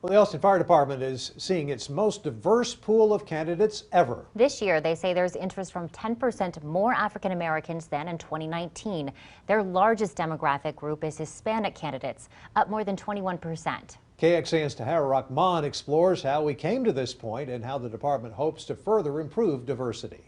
Well, the Austin Fire Department is seeing its most diverse pool of candidates ever. This year, they say there's interest from 10% more African Americans than in 2019. Their largest demographic group is Hispanic candidates, up more than 21%. KXAN's Tahara Rahman explores how we came to this point and how the department hopes to further improve diversity.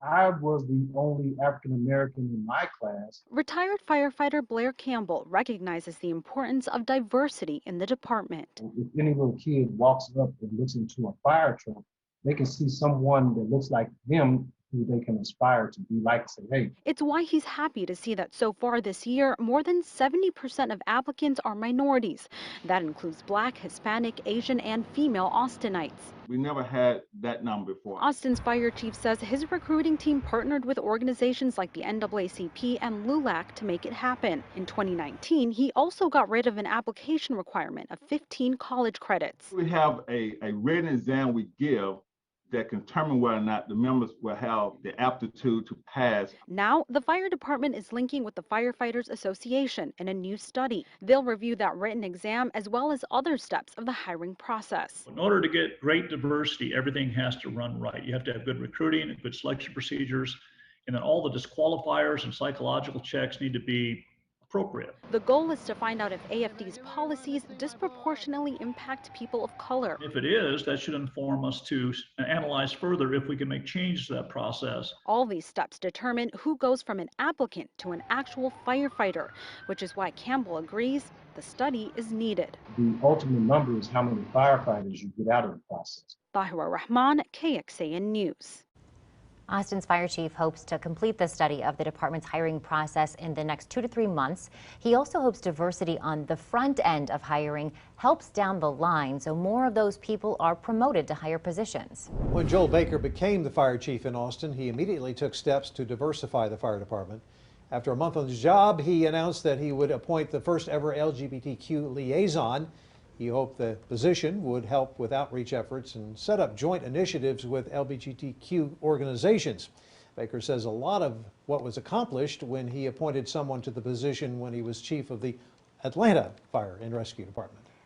I was the only African American in my class. Retired firefighter Blair Campbell recognizes the importance of diversity in the department. If any little kid walks up and looks into a fire truck, they can see someone that looks like them who they can aspire to be like, say, hey. It's why he's happy to see that so far this year, more than 70% of applicants are minorities. That includes Black, Hispanic, Asian, and female Austinites. We never had that number before. Austin's fire chief says his recruiting team partnered with organizations like the NAACP and LULAC to make it happen. In 2019, he also got rid of an application requirement of 15 college credits. We have a written exam we give that can determine whether or not the members will have the aptitude to pass. Now, the fire department is linking with the Firefighters Association in a new study. They'll review that written exam as well as other steps of the hiring process. In order to get great diversity, everything has to run right. You have to have good recruiting and good selection procedures, and then all the disqualifiers and psychological checks need to be appropriate. The goal is to find out if AFD's policies disproportionately impact people of color. If it is, that should inform us to analyze further if we can make changes to that process. All these steps determine who goes from an applicant to an actual firefighter, which is why Campbell agrees the study is needed. The ultimate number is how many firefighters you get out of the process. Tahara Rahman, KXAN News. Austin's fire chief hopes to complete the study of the department's hiring process in the next 2 to 3 months. He also hopes diversity on the front end of hiring helps down the line so more of those people are promoted to higher positions. When Joel Baker became the fire chief in Austin, he immediately took steps to diversify the fire department. After a month on the job, he announced that he would appoint the first ever LGBTQ liaison. He hoped the position would help with outreach efforts and set up joint initiatives with LGBTQ organizations. Baker says a lot of what was accomplished when he appointed someone to the position when he was chief of the Atlanta Fire and Rescue Department.